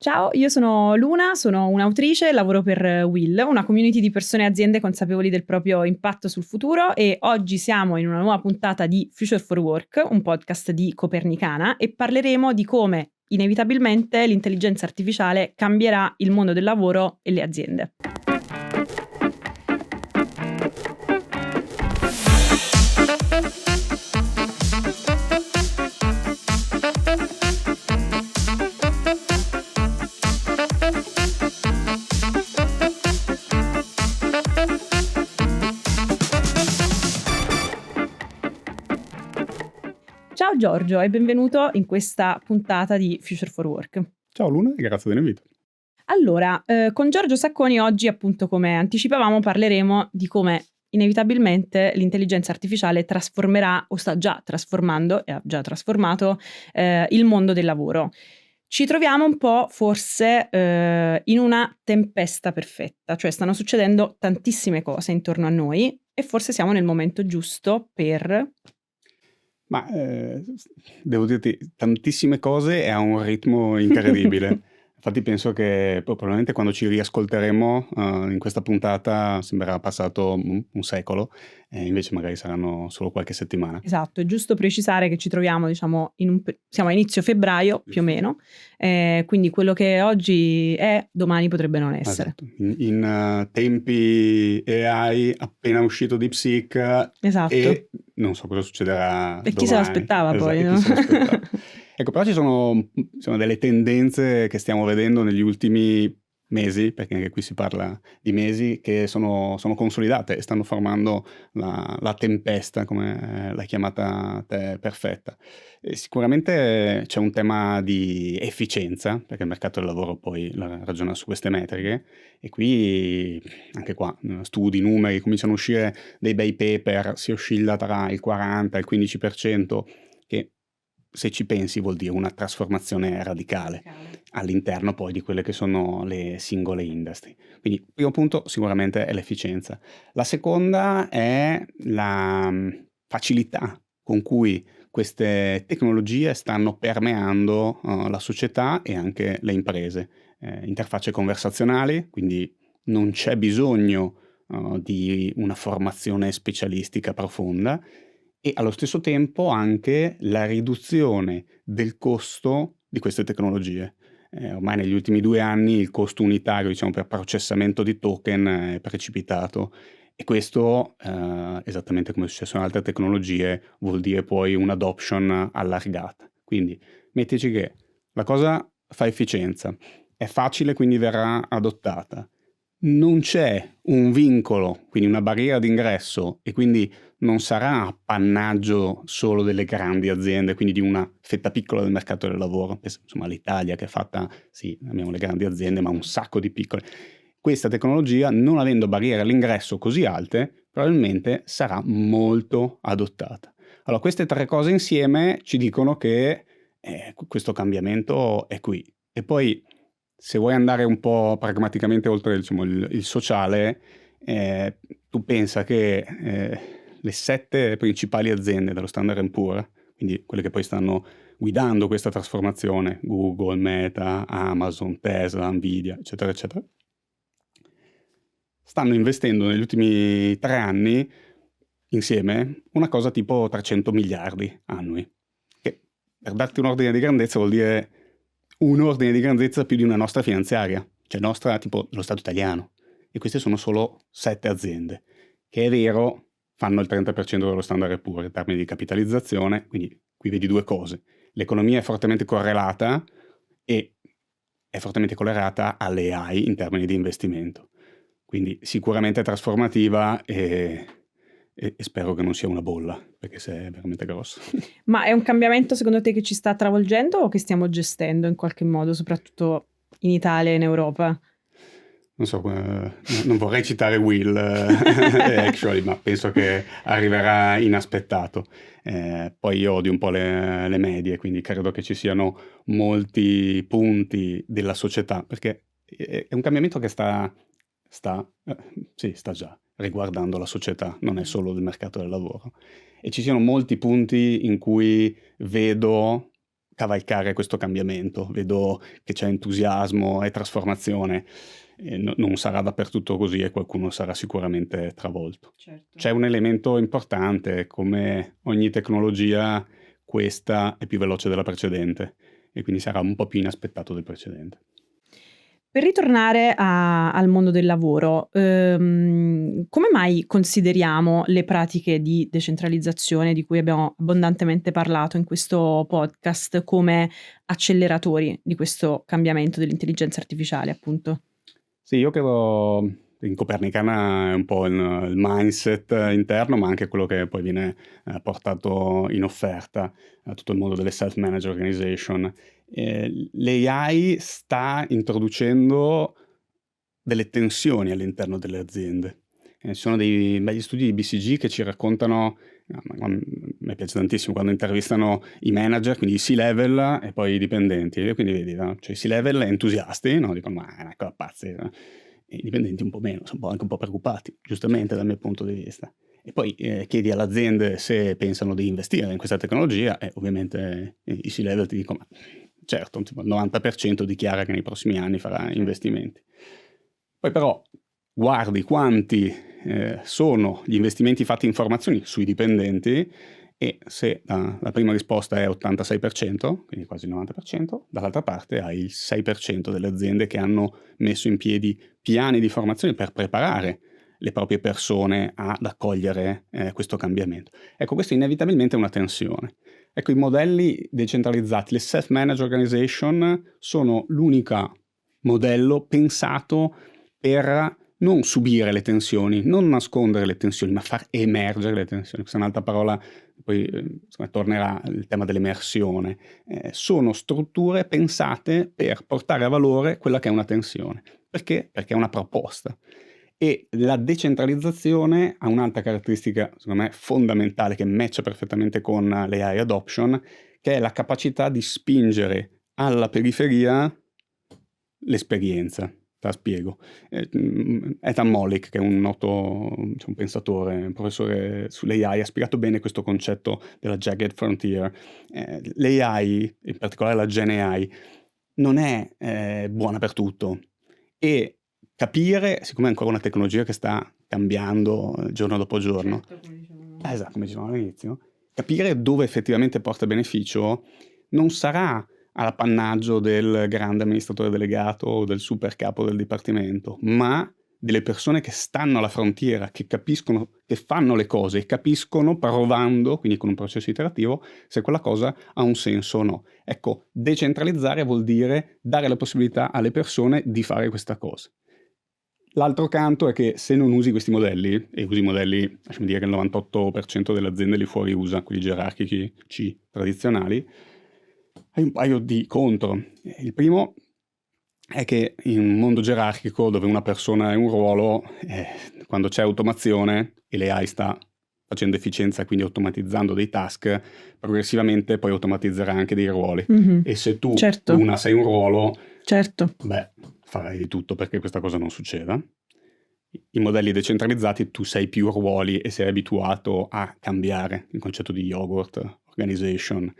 Ciao, io sono Luna, sono un'autrice e lavoro per Will, una community di persone e aziende consapevoli del proprio impatto sul futuro, e oggi siamo in una nuova puntata di Future for Work, un podcast di Copernicana, e parleremo di come inevitabilmente l'intelligenza artificiale cambierà il mondo del lavoro e le aziende. Ciao Giorgio e benvenuto in questa puntata di Future for Work. Ciao Luna e grazie dell'invito. Allora, con Giorgio Sacconi oggi, appunto, come anticipavamo, parleremo di come inevitabilmente l'intelligenza artificiale trasformerà, o sta già trasformando, e ha già trasformato, il mondo del lavoro. Ci troviamo un po' forse in una tempesta perfetta, cioè stanno succedendo tantissime cose intorno a noi e forse siamo nel momento giusto per... Ma devo dirti tantissime cose e a un ritmo incredibile. Infatti penso che probabilmente quando ci riascolteremo in questa puntata sembrerà passato un secolo, e invece magari saranno solo qualche settimana. Esatto, è giusto precisare che ci troviamo, diciamo, siamo a inizio febbraio più o meno, quindi quello che oggi è, domani potrebbe non essere. Esatto. In tempi AI appena uscito DeepSeek, Esatto. e non so cosa succederà E chi se domani. l'aspettava poi, Esatto, no? chi se l'aspettava. Ecco, però ci sono delle tendenze che stiamo vedendo negli ultimi mesi, perché anche qui si parla di mesi, che sono consolidate e stanno formando la tempesta, come l'hai chiamata te, perfetta. E sicuramente c'è un tema di efficienza, perché il mercato del lavoro poi ragiona su queste metriche, e qui, anche qua, studi, numeri, cominciano a uscire dei bei paper, si oscilla tra il 40 e il 15%, che se ci pensi vuol dire una trasformazione radicale all'interno poi di quelle che sono le singole industry. Quindi il primo punto sicuramente è l'efficienza. La seconda è la facilità con cui queste tecnologie stanno permeando la società e anche le imprese. Interfacce conversazionali, quindi non c'è bisogno di una formazione specialistica profonda, e allo stesso tempo anche la riduzione del costo di queste tecnologie. Ormai negli ultimi 2 anni il costo unitario, diciamo, per processamento di token è precipitato, e questo, esattamente come è successo in altre tecnologie, vuol dire poi un'adoption allargata. Quindi mettici che la cosa fa efficienza, è facile, quindi verrà adottata. Non c'è un vincolo, quindi una barriera d'ingresso, e quindi non sarà appannaggio solo delle grandi aziende, quindi di una fetta piccola del mercato del lavoro. Insomma, l'Italia che è fatta, sì, abbiamo le grandi aziende, ma un sacco di piccole. Questa tecnologia, non avendo barriere all'ingresso così alte, probabilmente sarà molto adottata. Allora, queste 3 cose insieme ci dicono che questo cambiamento è qui. E poi, se vuoi andare un po' pragmaticamente oltre, diciamo, il sociale, tu pensa che le 7 principali aziende dello Standard & Poor's, quindi quelle che poi stanno guidando questa trasformazione, Google, Meta, Amazon, Tesla, Nvidia, eccetera, eccetera, stanno investendo negli ultimi 3 anni insieme una cosa tipo 300 miliardi annui, che, per darti un ordine di grandezza, vuol dire un ordine di grandezza più di una nostra finanziaria, cioè nostra tipo lo Stato italiano. E queste sono solo 7 aziende, che è vero fanno il 30% dello Standard & Poor's in termini di capitalizzazione, quindi qui vedi 2 cose. L'economia è fortemente correlata, e è fortemente correlata alle AI in termini di investimento. Quindi sicuramente trasformativa, e spero che non sia una bolla, perché se è veramente grosso. Ma è un cambiamento secondo te che ci sta travolgendo o che stiamo gestendo in qualche modo, soprattutto in Italia e in Europa? Non so, non vorrei citare Will, actually, ma penso che arriverà inaspettato. Poi io odio un po' le medie, quindi credo che ci siano molti punti della società, perché è un cambiamento che sta già riguardando la società, non è solo del mercato del lavoro. E ci siano molti punti in cui vedo cavalcare questo cambiamento, vedo che c'è entusiasmo e trasformazione. Non sarà dappertutto così e qualcuno sarà sicuramente travolto. Certo. C'è un elemento importante, come ogni tecnologia, questa è più veloce della precedente e quindi sarà un po' più inaspettato del precedente. Per ritornare al mondo del lavoro, come mai consideriamo le pratiche di decentralizzazione di cui abbiamo abbondantemente parlato in questo podcast come acceleratori di questo cambiamento dell'intelligenza artificiale, appunto? Sì, io credo in Copernicana è un po' il mindset interno, ma anche quello che poi viene portato in offerta a tutto il mondo delle self-managed organization. L'AI sta introducendo delle tensioni all'interno delle aziende. Ci sono dei begli studi di BCG che ci raccontano, a me piace tantissimo quando intervistano i manager, quindi i C-level e poi i dipendenti. E quindi vedi, no? Cioè i C-level entusiasti, no? Dicono ma è una cosa pazza. No? E i dipendenti un po' meno, sono anche un po' preoccupati, giustamente dal mio punto di vista. E poi chiedi alle aziende se pensano di investire in questa tecnologia e ovviamente i C-level ti dicono ma certo, il 90% dichiara che nei prossimi anni farà investimenti. Poi però guardi quanti sono gli investimenti fatti in formazioni sui dipendenti e se la prima risposta è 86%, quindi quasi il 90%, dall'altra parte hai il 6% delle aziende che hanno messo in piedi piani di formazione per preparare le proprie persone ad accogliere questo cambiamento. Ecco, questo inevitabilmente è una tensione. Ecco, i modelli decentralizzati, le self-managed organization sono l'unico modello pensato per non subire le tensioni, non nascondere le tensioni, ma far emergere le tensioni. Questa è un'altra parola, poi tornerà il tema dell'emersione. Sono strutture pensate per portare a valore quella che è una tensione. Perché? Perché è una proposta. E la decentralizzazione ha un'altra caratteristica, secondo me, fondamentale, che matcha perfettamente con l'AI adoption, che è la capacità di spingere alla periferia l'esperienza. Te la spiego. Ethan Mollick, che è un noto un pensatore, un professore sull'AI, ha spiegato bene questo concetto della jagged frontier. L'AI, in particolare la Gen AI, non è buona per tutto e capire, siccome è ancora una tecnologia che sta cambiando giorno dopo giorno, Certo, come dicevamo. esatto, come dicevamo all'inizio, capire dove effettivamente porta beneficio non sarà all'appannaggio del grande amministratore delegato o del super capo del dipartimento, ma delle persone che stanno alla frontiera, che capiscono, che fanno le cose e capiscono provando, quindi con un processo iterativo, se quella cosa ha un senso o no. Ecco, decentralizzare vuol dire dare la possibilità alle persone di fare questa cosa. L'altro canto è che se non usi questi modelli, e usi modelli, lasciami dire che il 98% delle aziende lì fuori usa, quelli gerarchici tradizionali, hai un paio di contro. Il primo è che in un mondo gerarchico dove una persona è un ruolo, quando c'è automazione e l'AI sta facendo efficienza, quindi automatizzando dei task, progressivamente poi automatizzerà anche dei ruoli. Mhm. E se tu, Certo. una, sei un ruolo, Certo. farai di tutto perché questa cosa non succeda. I modelli decentralizzati tu sei più ruoli e sei abituato a cambiare, il concetto di yogurt organization.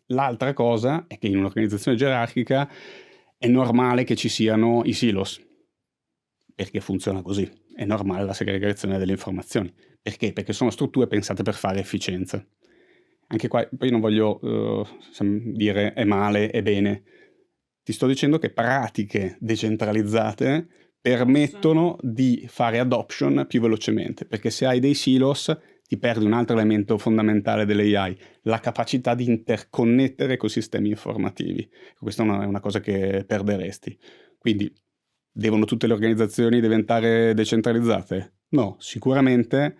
L'altra cosa è che in un'organizzazione gerarchica è normale che ci siano i silos, perché funziona così. È normale la segregazione delle informazioni. Perché? Perché sono strutture pensate per fare efficienza. Anche qua, poi non voglio dire è male, è bene. Ti sto dicendo che pratiche decentralizzate permettono di fare adoption più velocemente, perché se hai dei silos ti perdi un altro elemento fondamentale dell'AI, la capacità di interconnettere ecosistemi informativi. Questa è una cosa che perderesti. Quindi, devono tutte le organizzazioni diventare decentralizzate? No, sicuramente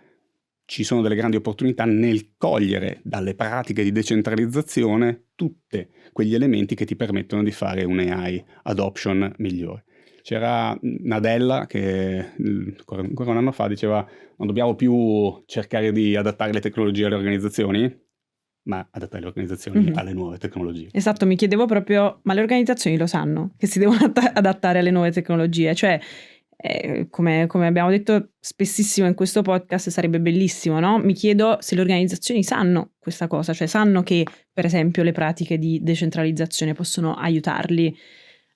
ci sono delle grandi opportunità nel cogliere dalle pratiche di decentralizzazione tutti quegli elementi che ti permettono di fare un AI adoption migliore. C'era Nadella che ancora un anno fa diceva non dobbiamo più cercare di adattare le tecnologie alle organizzazioni, ma adattare le organizzazioni alle nuove tecnologie. Esatto, mi chiedevo proprio, ma le organizzazioni lo sanno che si devono adattare alle nuove tecnologie? Cioè, come abbiamo detto spessissimo in questo podcast, sarebbe bellissimo, no? Mi chiedo se le organizzazioni sanno questa cosa, cioè sanno che per esempio le pratiche di decentralizzazione possono aiutarli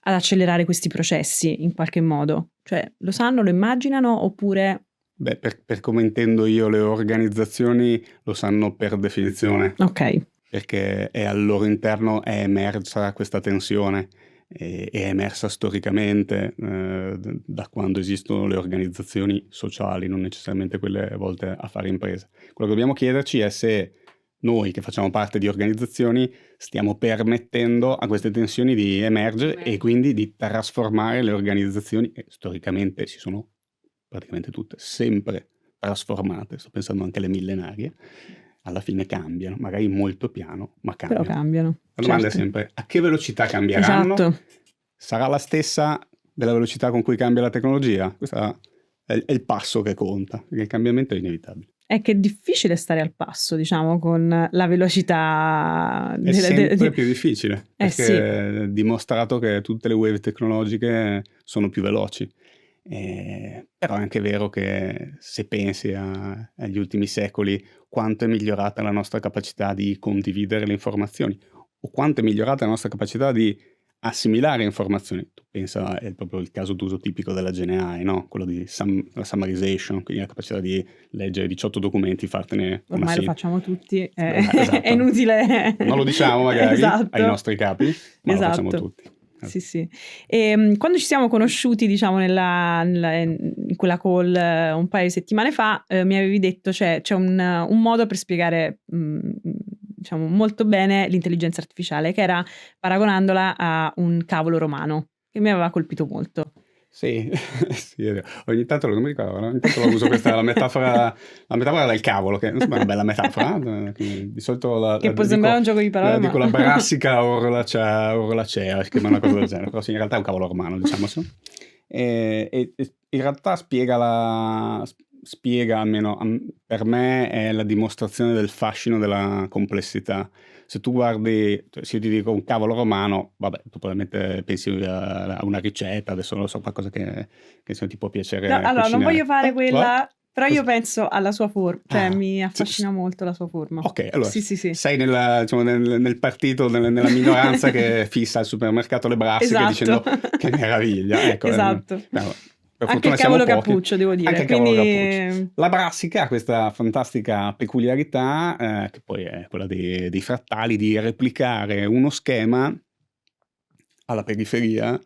ad accelerare questi processi in qualche modo. Cioè lo sanno, lo immaginano oppure... Beh, per come intendo io le organizzazioni lo sanno per definizione. Ok. Perché al loro interno è emersa questa tensione, è emersa storicamente da quando esistono le organizzazioni sociali, non necessariamente quelle volte a fare impresa. Quello che dobbiamo chiederci è se noi che facciamo parte di organizzazioni stiamo permettendo a queste tensioni di emergere e quindi di trasformare le organizzazioni che storicamente si sono praticamente tutte sempre trasformate, sto pensando anche alle millenarie, alla fine cambiano, magari molto piano, ma cambiano. Però cambiano. La domanda è certo. sempre: a che velocità cambieranno? Esatto. Sarà la stessa della velocità con cui cambia la tecnologia? Questo è il passo che conta, perché il cambiamento è inevitabile. È che è difficile stare al passo, diciamo, con la velocità... È sempre più difficile, perché sì. è dimostrato che tutte le wave tecnologiche sono più veloci. Però è anche vero che se pensi agli ultimi secoli, quanto è migliorata la nostra capacità di condividere le informazioni o quanto è migliorata la nostra capacità di assimilare informazioni. Tu pensa, è proprio il caso d'uso tipico della GenAI, no? Quello di la summarization, quindi la capacità di leggere 18 documenti, fartene una Ormai lo serie. facciamo tutti, Esatto. è inutile. Non lo diciamo magari Esatto. ai nostri capi, ma lo facciamo Esatto. tutti. Sì, sì. Quando ci siamo conosciuti, diciamo, in quella call un paio di settimane fa, mi avevi detto c'è un modo per spiegare, diciamo, molto bene l'intelligenza artificiale, che era paragonandola a un cavolo romano, che mi aveva colpito molto. Sì, sì, è vero. Ogni tanto non mi ricordo, no? Ogni tanto lo uso questa la metafora del cavolo, che insomma è una bella metafora. Di solito che può sembrare un gioco di parole, dico la brassica o orolacea, che è una cosa del genere, però sì, in realtà è un cavolo romano, diciamo. E in realtà spiega, almeno per me, è la dimostrazione del fascino della complessità. Se tu guardi, se io ti dico un cavolo romano, vabbè, tu probabilmente pensi a una ricetta, adesso non lo so, qualcosa che ti può piacere. No, allora, non voglio fare quella, però io Cosa? penso alla sua forma, cioè mi affascina molto la sua forma. Ok, allora Sì. sei nel partito, nella minoranza che fissa al supermercato le brassiche dicendo che meraviglia. Ecco, esatto. Per anche il cavolo cappuccio, devo dire. Anche il cavolo cappuccio. La brassica ha questa fantastica peculiarità, che poi è quella dei frattali, di replicare uno schema alla periferia,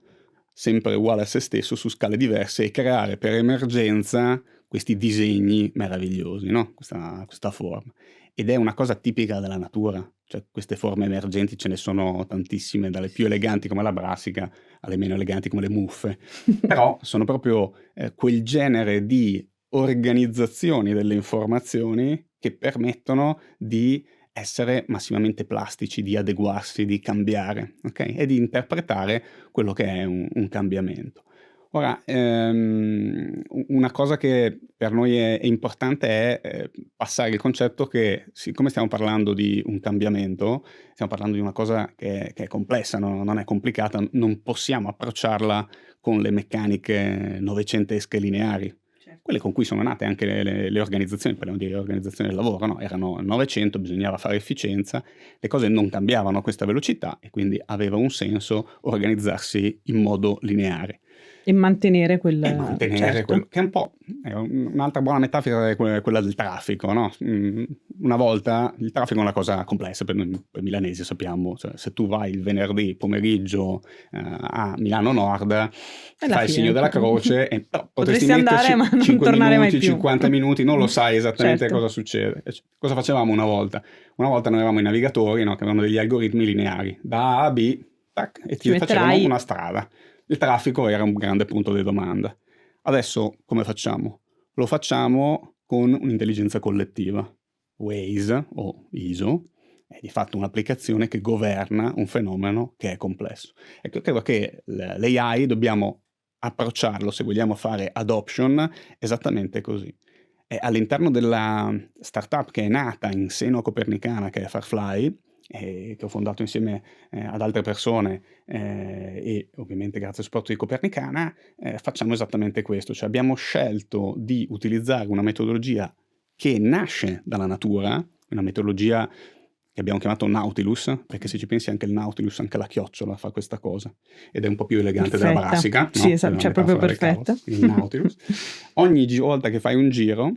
sempre uguale a se stesso, su scale diverse, e creare per emergenza questi disegni meravigliosi, no? Questa forma. Ed è una cosa tipica della natura. Cioè, queste forme emergenti ce ne sono tantissime, dalle più eleganti come la brassica alle meno eleganti come le muffe. Però sono proprio quel genere di organizzazioni delle informazioni che permettono di essere massimamente plastici, di adeguarsi, di cambiare, ok? E di interpretare quello che è un cambiamento. Ora, una cosa che per noi è importante è passare il concetto che, siccome stiamo parlando di un cambiamento, stiamo parlando di una cosa che è complessa, non è complicata, non possiamo approcciarla con le meccaniche novecentesche lineari. Quelle con cui sono nate anche le organizzazioni, parliamo di organizzazioni del lavoro, no? Erano il Novecento, bisognava fare efficienza, le cose non cambiavano a questa velocità e quindi aveva un senso organizzarsi in modo lineare. E mantenere certo. Quello che è un po' un'altra buona metafora è quella del traffico, no? Una volta il traffico è una cosa complessa, per noi milanesi sappiamo, cioè, se tu vai il venerdì pomeriggio a Milano Nord, fai il segno della croce e potresti andare ma non 5 tornare minuti, mai più. 50 minuti, non lo sai esattamente certo. cosa succede. Cosa facevamo una volta? Una volta noi avevamo i navigatori, no? Che avevano degli algoritmi lineari, da A a B, tac, e ti facevano una strada. Il traffico era un grande punto di domanda. Adesso come facciamo? Lo facciamo con un'intelligenza collettiva. Waze o ISO è di fatto un'applicazione che governa un fenomeno che è complesso. Ecco, credo che l'AI dobbiamo approcciarlo, se vogliamo fare adoption, esattamente così. All'interno della startup che è nata in seno a Copernicana, che è Farfly, che ho fondato insieme ad altre persone e ovviamente grazie al supporto di Copernicana, facciamo esattamente questo, cioè abbiamo scelto di utilizzare una metodologia che nasce dalla natura, una metodologia che abbiamo chiamato Nautilus, perché se ci pensi anche il Nautilus, anche la chiocciola fa questa cosa, ed è un po' più elegante della Perfetta. brassica, no? Sì, esatto, Una cioè proprio metafora del perfetta. cavolo, il Nautilus. Ogni volta che fai un giro,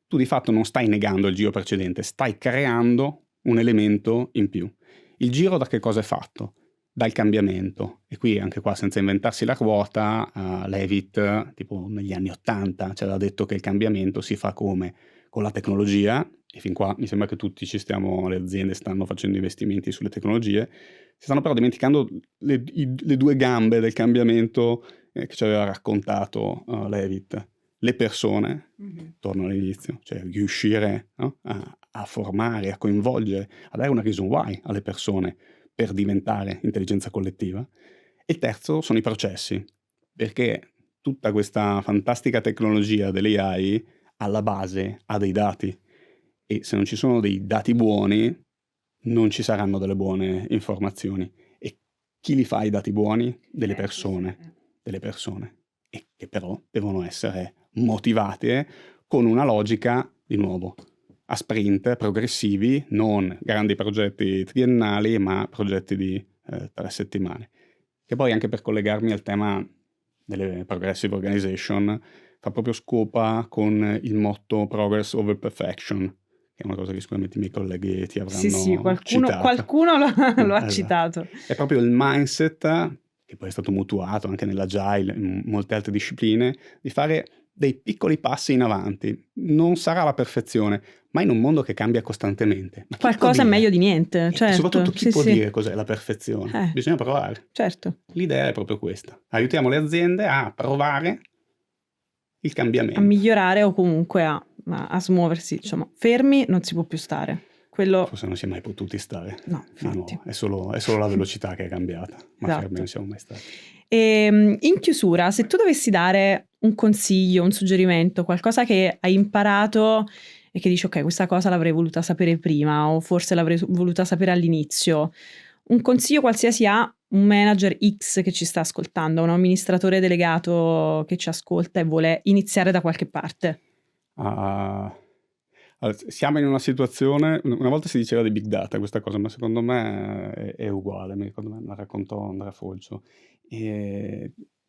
tu di fatto non stai negando il giro precedente, stai creando un elemento in più. Il giro da che cosa è fatto? Dal cambiamento. E qui anche qua senza inventarsi la ruota, Levitt tipo negli anni 80 ci aveva detto che il cambiamento si fa come? Con la tecnologia, e fin qua mi sembra che tutti ci stiamo, le aziende stanno facendo investimenti sulle tecnologie, si stanno però dimenticando le due gambe del cambiamento che ci aveva raccontato Levitt. Le persone, torno all'inizio, cioè riuscire, no? a formare, a coinvolgere, a dare una reason why alle persone per diventare intelligenza collettiva. E il terzo sono i processi, perché tutta questa fantastica tecnologia dell'AI alla base ha dei dati e se non ci sono dei dati buoni non ci saranno delle buone informazioni. E chi li fa i dati buoni? Delle persone e che però devono essere motivate con una logica, di nuovo, a sprint progressivi, non grandi progetti triennali, ma progetti di 3 settimane. Che poi anche per collegarmi al tema delle progressive organization fa proprio scopa con il motto Progress over Perfection, che è una cosa che sicuramente i miei colleghi ti avranno Sì, citato. qualcuno lo ha Esatto. citato. È proprio il mindset, che poi è stato mutuato anche nell'agile, in molte altre discipline, di fare dei piccoli passi in avanti. Non sarà la perfezione, ma in un mondo che cambia costantemente. Ma chi Qualcosa è può dire? meglio di niente, E certo. soprattutto chi Sì, può sì. dire cos'è la perfezione? Bisogna provare. Certo. L'idea è proprio questa. Aiutiamo le aziende a provare il cambiamento. A migliorare o comunque a smuoversi, diciamo. Fermi non si può più stare. Quello... Forse non si è mai potuti stare. No, infatti. È solo la velocità che è cambiata, ma Esatto. fermi non siamo mai stati. E, in chiusura, se tu dovessi dare un consiglio, un suggerimento, qualcosa che hai imparato e che dici ok, questa cosa l'avrei voluta sapere prima o forse l'avrei voluta sapere all'inizio, un consiglio qualsiasi a un manager X che ci sta ascoltando, un amministratore delegato che ci ascolta e vuole iniziare da qualche parte. Siamo in una situazione, una volta si diceva di big data questa cosa, ma secondo me è uguale, mi ricordo me la raccontò Andrea Folcio.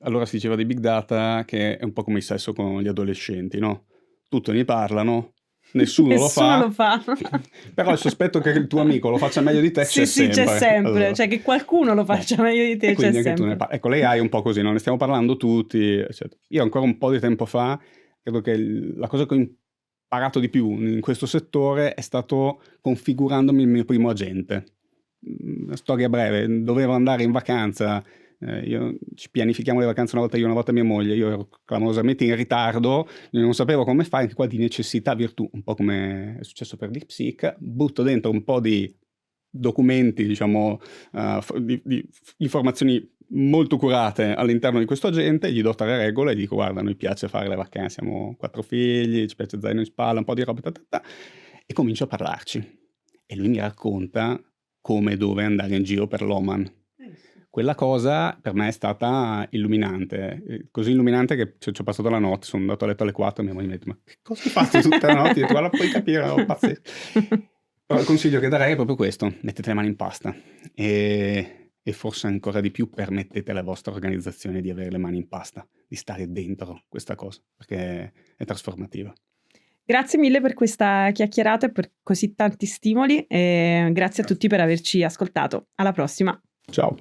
Allora si diceva di big data che è un po' come il sesso con gli adolescenti, no? Tutti ne parlano, nessuno lo fa. Però il sospetto che il tuo amico lo faccia meglio di te c'è sempre. C'è sempre, allora. Cioè che qualcuno lo faccia meglio di te E quindi c'è anche sempre. tu ne ecco, l'AI è un po' così, non ne stiamo parlando tutti, eccetera. Io ancora un po' di tempo fa, credo che la cosa che ho imparato di più in questo settore è stato configurandomi il mio primo agente. Una storia breve, dovevo andare in vacanza, ci pianifichiamo le vacanze una volta io, una volta mia moglie, io ero clamorosamente in ritardo, non sapevo come fare, anche qua di necessità virtù, un po' come è successo per DeepSeek, butto dentro un po' di documenti, diciamo, di informazioni molto curate all'interno di questo agente, gli do 3 regole e dico guarda, a noi piace fare le vacanze, siamo 4 figli, ci piace zaino in spalla, un po' di roba, e comincio a parlarci. E lui mi racconta come e dove andare in giro per l'Oman. Quella cosa per me è stata illuminante, così illuminante che ci ho passato la notte, sono andato a letto alle 4 e mia moglie mi ha detto ma che cosa hai fatto tutta la notte? Io ho detto, guarda, puoi capire, ero pazzesco. Però il consiglio che darei è proprio questo, mettete le mani in pasta e forse ancora di più permettete alla vostra organizzazione di avere le mani in pasta, di stare dentro questa cosa, perché è trasformativa. Grazie mille per questa chiacchierata e per così tanti stimoli e grazie a tutti per averci ascoltato. Alla prossima. Ciao.